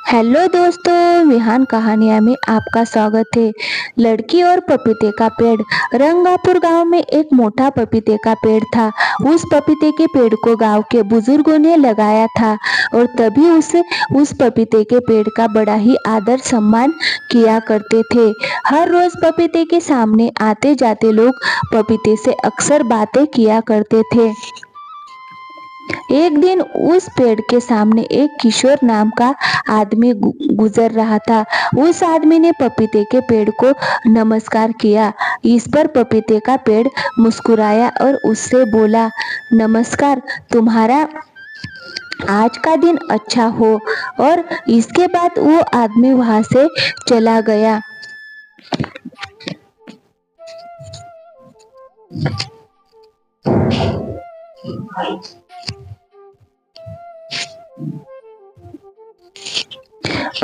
Hello दोस्तों, विहान कहानियाँ में आपका स्वागत है। लड़की और पपीते का पेड़। रंगापुर गांव में एक मोटा पपीते का पेड़ था। उस पपीते के पेड़ को गांव के बुजुर्गों ने लगाया था और तभी उस पपीते के पेड़ का बड़ा ही आदर सम्मान किया करते थे। हर रोज पपीते के सामने आते जाते लोग पपीते से अक्सर बातें किया करते थे। एक दिन उस पेड़ के सामने एक किशोर नाम का आदमी गुजर रहा था। उस आदमी ने पपीते के पेड़ को नमस्कार किया। इस पर पपीते का पेड़ मुस्कुराया और उससे बोला, नमस्कार, तुम्हारा आज का दिन अच्छा हो। और इसके बाद वो आदमी वहां से चला गया।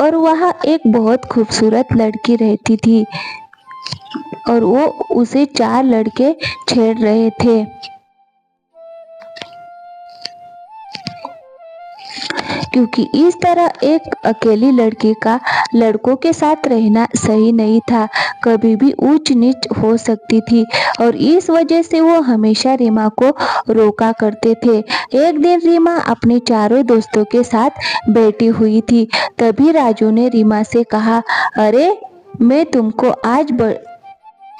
और वहाँ एक बहुत खूबसूरत लड़की रहती थी और वो उसे 4 लड़के छेड़ रहे थे, क्योंकि इस तरह एक अकेली लड़की का लड़कों के साथ रहना सही नहीं था। कभी भी ऊंच नीच हो सकती थी और इस वजह से वो हमेशा रीमा को रोका करते थे। एक दिन रीमा अपने चारों दोस्तों के साथ बैठी हुई थी। तभी राजू ने रीमा से कहा, अरे मैं तुमको आज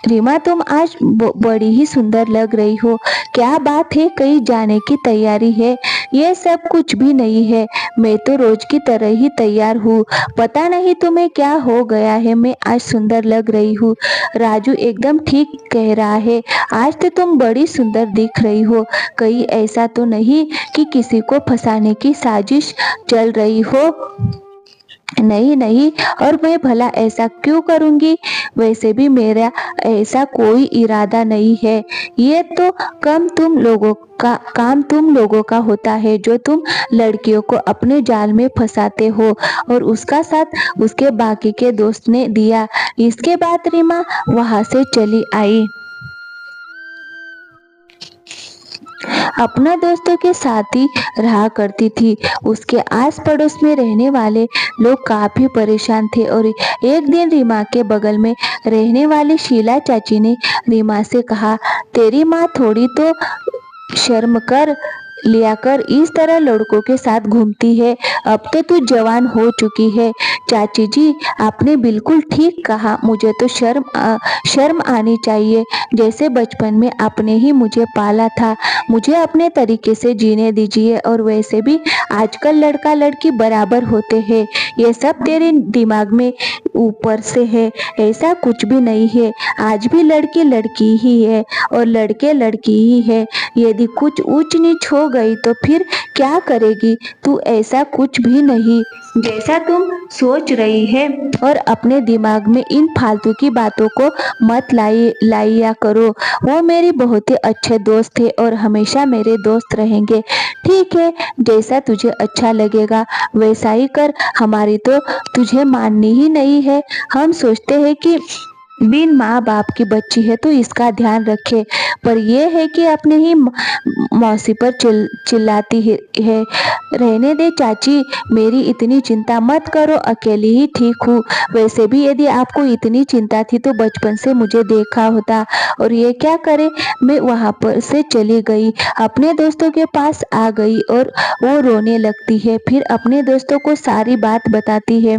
रीमा, तुम आज बड़ी ही सुंदर लग रही हो। क्या बात है, कहीं जाने की तैयारी है? ये सब कुछ भी नहीं है, मैं तो रोज की तरह ही तैयार हूँ। पता नहीं तुम्हें क्या हो गया है, मैं आज सुंदर लग रही हूँ। राजू एकदम ठीक कह रहा है, आज तो तुम बड़ी सुंदर दिख रही हो। कहीं ऐसा तो नहीं कि किसी को फंसाने की साजिश चल रही हो? नहीं नहीं, और मैं भला ऐसा क्यों करूंगी? वैसे भी मेरा ऐसा कोई इरादा नहीं है। ये तो काम तुम लोगों का होता है, जो तुम लड़कियों को अपने जाल में फंसाते हो और उसका साथ उसके बाकी के दोस्त ने दिया। इसके बाद रीमा वहां से चली आई। अपना दोस्तों के साथ ही रहा करती थी। उसके आस पड़ोस में रहने वाले लोग काफी परेशान थे और एक दिन रीमा के बगल में रहने वाली शीला चाची ने रीमा से कहा, तेरी माँ थोड़ी तो शर्म कर लिया कर, इस तरह लड़कों के साथ घूमती है। अब तो तू जवान हो चुकी है। चाची जी, आपने बिल्कुल ठीक कहा, मुझे तो शर्म आनी चाहिए। जैसे बचपन में आपने ही मुझे पाला था, मुझे अपने तरीके से जीने दीजिए। और वैसे भी आजकल लड़का लड़की बराबर होते हैं। ये सब तेरे दिमाग में ऊपर से है, ऐसा कुछ भी नहीं है। आज भी लड़की लड़की ही है और लड़के लड़की ही है। यदि कुछ ऊंच नीच हो गई तो फिर क्या करेगी तू? ऐसा कुछ भी नहीं जैसा तुम सोच रही है। और अपने दिमाग में इन फालतू की बातों को मत लाइया करो। वो मेरी बहुत ही अच्छे दोस्त थे और हमेशा मेरे दोस्त रहेंगे। ठीक है, जैसा तुझे अच्छा लगेगा वैसा ही कर। हमारी तो तुझे माननी ही नहीं है। हम सोचते हैं कि बिन माँ बाप की बच्ची है तो इसका ध्यान रखे, पर यह है कि अपने ही मौसी पर चिल्लाती है। रहने दे चाची, मेरी इतनी चिंता मत करो, अकेली ही ठीक हूँ। वैसे भी यदि आपको इतनी चिंता थी तो बचपन से मुझे देखा होता। और ये क्या करे, मैं वहां पर से चली गई, अपने दोस्तों के पास आ गई और वो रोने लगती है। फिर अपने दोस्तों को सारी बात बताती है।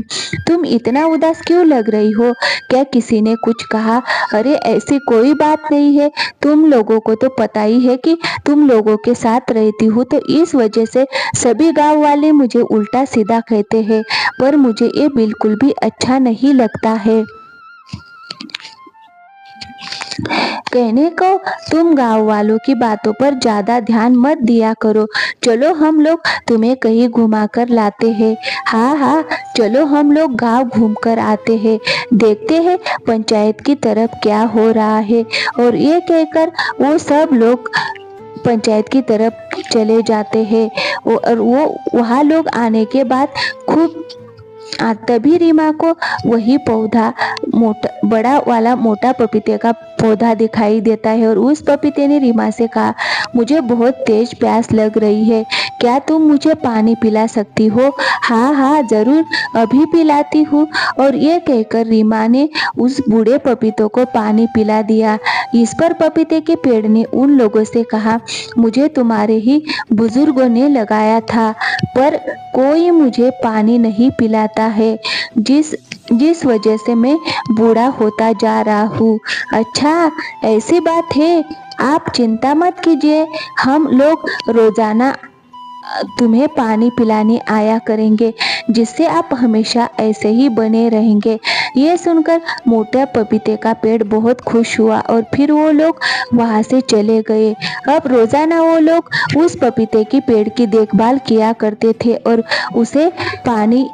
तुम इतना उदास क्यों लग रही हो? क्या किसी ने कुछ कहा? अरे ऐसी कोई बात नहीं है। तुम लोगों को तो पता ही है कि तुम लोगों के साथ रहती हूँ, तो इस वजह से सभी गांव वाले मुझे उल्टा सीधा कहते हैं, पर मुझे ये बिल्कुल भी अच्छा नहीं लगता है। कहने को तुम गांव वालों की बातों पर ज्यादा ध्यान मत दिया करो। चलो हम लोग तुम्हें कहीं घुमा कर लाते हैं। हाँ हाँ, चलो हम लोग गांव घूम कर आते हैं, देखते हैं पंचायत की तरफ क्या हो रहा है। और ये कहकर वो सब लोग पंचायत की तरफ चले जाते हैं। और वो वहाँ लोग आने के बाद खूब तभी रीमा को वही पौधा बड़ा वाला मोटा पपीते का पौधा दिखाई देता है और उस पपीते ने रीमा से कहा, मुझे बहुत तेज प्यास लग रही है, क्या तुम मुझे पानी पिला सकती हो? हाँ हाँ जरूर, अभी पिलाती हूँ। और ये कहकर रीमा ने उस बूढ़े पपीतों को पानी पिला दिया। इस पर पपीते के पेड़ ने उन लोगों से कहा, मुझे तुम्हारे ही बुजुर्गों ने लगाया था, पर कोई मुझे पानी नहीं पिलाता है, जिस वजह से मैं बूढ़ा होता जा रहा हूँ। अच्छा, ऐसी बात है, आप चिंता मत कीजिए, हम लोग रोजाना तुम्हें पानी पिलाने आया करेंगे, जिससे आप हमेशा ऐसे ही बने रहेंगे। ये सुनकर मोटा पपीते का पेड़ बहुत खुश हुआ और फिर वो लोग वहां से चले गए। अब रोजाना वो लोग उस पपीते की पेड़ की देखभाल किया करते थे और उसे पानी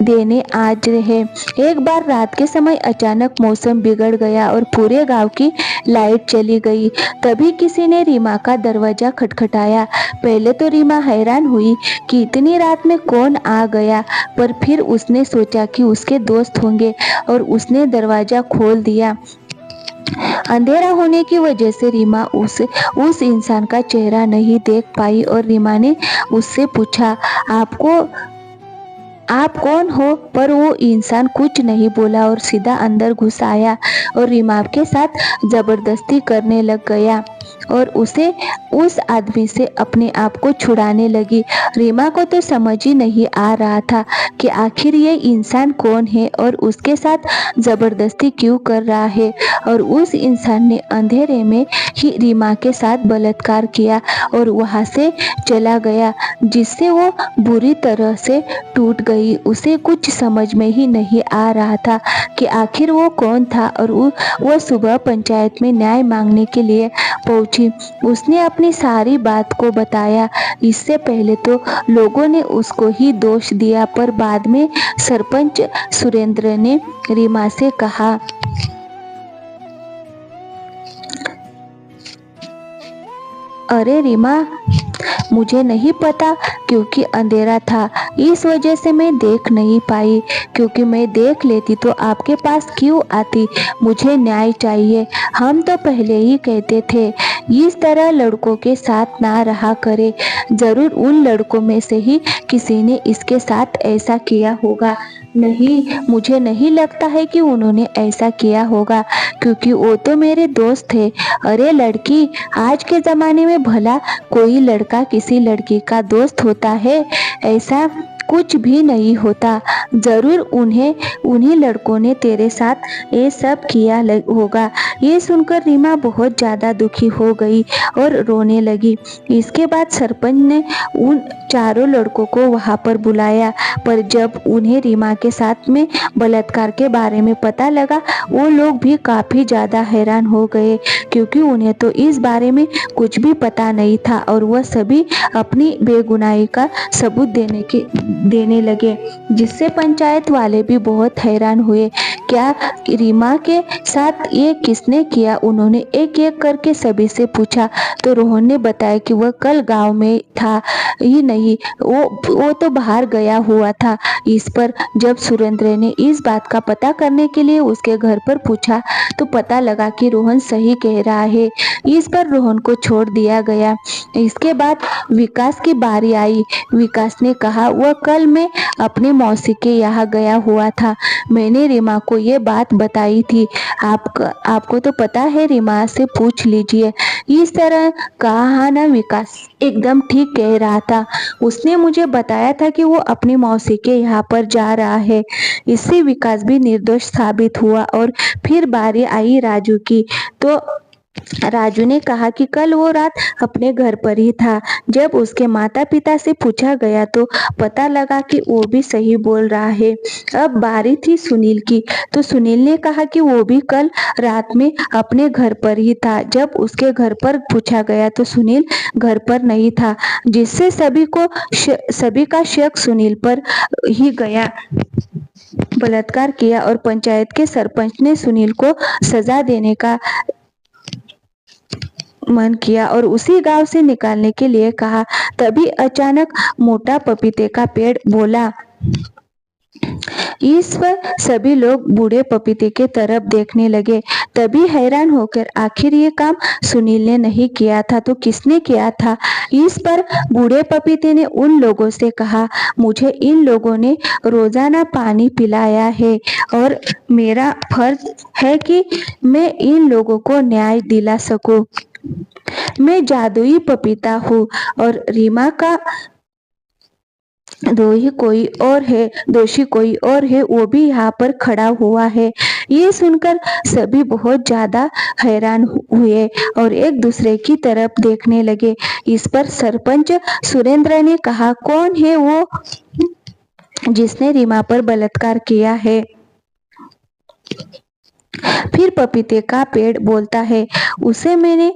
देने आज रहे। एक बार रात के समय अचानक मौसम बिगड़ गया और पूरे गांव की लाइट चली गई। तभी किसी ने रीमा का दरवाजा खटखटाया। पहले तो रीमा हैरान हुई कि इतनी रात में कौन आ गया, पर फिर उसने सोचा कि उसके दोस्त होंगे और उसने दरवाजा खोल दिया। अंधेरा होने की वजह से रीमा उस इंसान का चेहरा नहीं देख पाई और रीमा ने उससे पूछा, आप कौन हो? पर वो इंसान कुछ नहीं बोला और सीधा अंदर घुस आया और रीमा के साथ जबरदस्ती करने लग गया और उसे उस आदमी से अपने आप को छुड़ाने लगी। रीमा को तो समझ ही नहीं आ रहा था कि आखिर ये इंसान कौन है और उसके साथ जबरदस्ती क्यों कर रहा है। और उस इंसान ने अंधेरे में ही रीमा के साथ बलात्कार किया और वहां से चला गया, जिससे वो बुरी तरह से टूट गई। उसे कुछ समझ में ही नहीं आ रहा था कि आखिर वो कौन था और वो सुबह पंचायत में न्याय मांगने के लिए पहुंची। उसने अपनी सारी बात को बताया। इससे पहले तो लोगों ने उसको ही दोष दिया, पर बाद में सरपंच सुरेंद्र ने रीमा से कहा, अरे रीमा, मुझे नहीं पता क्योंकि अंधेरा था, इस वजह से मैं देख नहीं पाई, क्योंकि मैं देख लेती तो आपके पास क्यों आती। मुझे न्याय चाहिए। हम तो पहले ही कहते थे इस तरह लड़कों के साथ ना रहा करे। जरूर उन लड़कों में से ही किसी ने इसके साथ ऐसा किया होगा। नहीं, मुझे नहीं लगता है कि उन्होंने ऐसा किया होगा, क्योंकि वो तो मेरे दोस्त थे। अरे लड़की, आज के ज़माने में भला कोई लड़का किसी लड़की का दोस्त होता है? ऐसा कुछ भी नहीं होता। जरूर उन्हीं लड़कों ने तेरे साथ ये सब किया होगा। ये सुनकर रीमा बहुत ज़्यादा दुखी हो गई और रोने लगी। इसके बाद सरपंच ने उन चारों लड़कों को वहां पर बुलाया, पर जब उन्हें रीमा के साथ में बलात्कार के बारे में पता लगा, वो लोग भी काफ़ी ज़्यादा हैरान हो गए, क्योंकि उन्हें तो इस बारे में कुछ भी पता नहीं था और वह सभी अपनी बेगुनाही का सबूत देने लगे, जिससे पंचायत वाले भी बहुत हैरान हुए। क्या रीमा के साथ ये किसने किया? उन्होंने एक एक करके सभी से पूछा तो रोहन ने बताया कि वह कल गांव में था ही नहीं, वो तो बाहर गया हुआ था। इस पर जब सुरेंद्र ने इस बात का पता करने के लिए उसके घर पर पूछा तो पता लगा कि रोहन सही कह रहा है। इस पर रोहन को छोड़ दिया गया। इसके बाद विकास की बारी आई। विकास ने कहा, वह कल मैं अपनी मौसी के यहाँ गया हुआ था। मैंने रीमा को ये बात बताई थी। आपको तो पता है, रीमा से पूछ लीजिए। इस तरह कहा ना, विकास एकदम ठीक कह रहा था। उसने मुझे बताया था कि वो अपनी मौसी के यहाँ पर जा रहा है। इससे विकास भी निर्दोष साबित हुआ। और फिर बारी आई राजू की। तो राजू ने कहा कि कल वो रात अपने घर पर ही था। जब उसके माता पिता से पूछा गया तो पता लगा कि वो भी सही बोल रहा है। अब बारी थी सुनील की। तो सुनील ने कहा कि वो भी कल रात में अपने घर पर ही था। जब उसके घर पर पूछा गया तो सुनील घर पर नहीं था, जिससे सभी का शक सुनील पर ही गया। बलात्कार किया और पंचायत के सरपंच ने सुनील को सजा देने का मन किया और उसी गांव से निकालने के लिए कहा। तभी अचानक मोटा पपीते का पेड़ बोला। इस पर सभी लोग बूढ़े पपीते के तरफ देखने लगे। तभी हैरान होकर आखिर ये काम सुनील ने नहीं किया था तो किसने किया था। इस पर बूढ़े पपीते ने उन लोगों से कहा, मुझे इन लोगों ने रोजाना पानी पिलाया है और मेरा फर्ज है कि मैं इन लोगों को न्याय दिला सकूं। मैं जादुई पपीता हूँ और रीमा का दोषी कोई और है, वो भी यहाँ पर खड़ा हुआ है। ये सुनकर सभी बहुत ज्यादा हैरान हुए और एक दूसरे की तरफ देखने लगे। इस पर सरपंच सुरेंद्र ने कहा, कौन है वो जिसने रीमा पर बलात्कार किया है। फिर पपीते का पेड़ बोलता है, उसे मैंने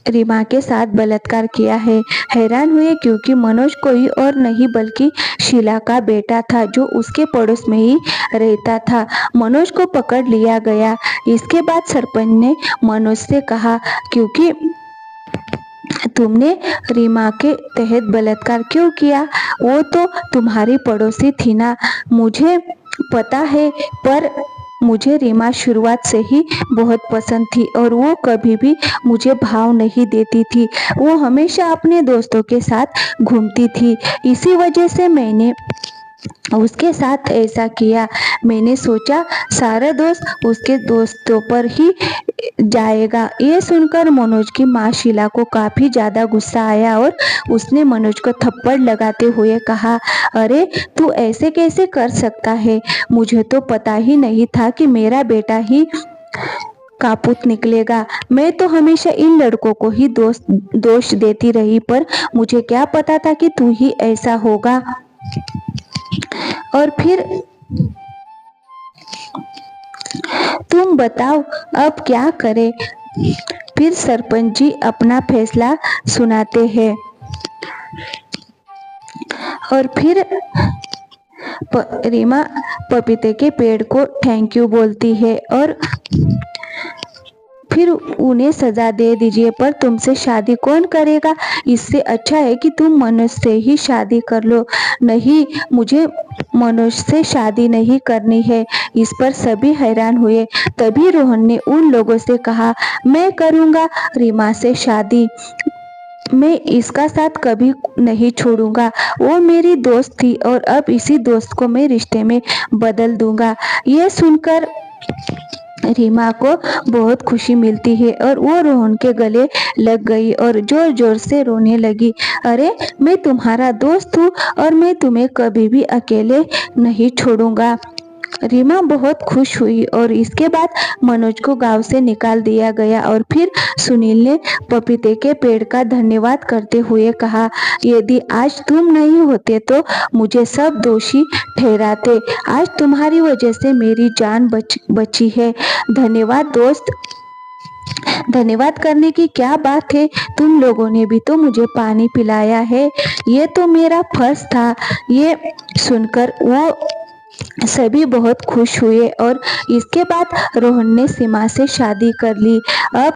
रीमा के साथ बलात्कार किया है। हैरान हुए क्योंकि मनोज कोई और नहीं बल्कि शीला का बेटा था जो उसके पड़ोस में ही रहता था। मनोज को पकड़ लिया गया। इसके बाद सरपंच ने मनोज से कहा, क्योंकि तुमने रीमा के तहत बलात्कार क्यों किया? वो तो तुम्हारी पड़ोसी थी ना। मुझे पता है, पर मुझे रीमा शुरुआत से ही बहुत पसंद थी और वो कभी भी मुझे भाव नहीं देती थी। वो हमेशा अपने दोस्तों के साथ घूमती थी। इसी वजह से मैंने उसके साथ ऐसा किया। मैंने सोचा सारा दोस्त उसके दोस्तों पर ही जाएगा। ये सुनकर मनोज की माँ शीला को काफी ज्यादा गुस्सा आया और उसने मनोज को थप्पड़ लगाते हुए कहा, अरे तू ऐसे कैसे कर सकता है? मुझे तो पता ही नहीं था कि मेरा बेटा ही कापुत निकलेगा। मैं तो हमेशा इन लड़कों को ही दोष देती रही, पर मुझे क्या पता था कि तू ही ऐसा होगा। और फिर तुम बताओ अब क्या करें? फिर सरपंच जी अपना फैसला सुनाते हैं और फिर रीमा पपीते के पेड़ को थैंक यू बोलती है और फिर उन्हें सजा दे दीजिए, पर तुमसे शादी कौन करेगा? इससे अच्छा है कि तुम मनोज से ही शादी कर लो। नहीं, मुझे मनोज से शादी नहीं करनी है। इस पर सभी हैरान हुए। तभी रोहन ने उन लोगों से कहा, मैं करूँगा रीमा से शादी। मैं इसका साथ कभी नहीं छोड़ूंगा। वो मेरी दोस्त थी और अब इसी दोस्त को मैं रिश्ते में बदल दूंगा। ये सुनकर रीमा को बहुत खुशी मिलती है और वो रोहन के गले लग गई और जोर जोर से रोने लगी। अरे मैं तुम्हारा दोस्त हूँ और मैं तुम्हें कभी भी अकेले नहीं छोड़ूंगा। रीमा बहुत खुश हुई और इसके बाद मनोज को गांव से निकाल दिया गया और फिर सुनील ने पपीते के पेड़ का धन्यवाद करते हुए कहा, यदि आज तुम नहीं होते तो मुझे सब दोषी ठहराते। आज तुम्हारी वजह से मेरी जान बची है। धन्यवाद दोस्त। धन्यवाद करने की क्या बात है? तुम लोगों ने भी तो मुझे पानी पिलाया है। ये तो मेरा फर्ज था। ये सुनकर वो सभी बहुत खुश हुए और इसके बाद रोहन ने सीमा से शादी कर ली। अब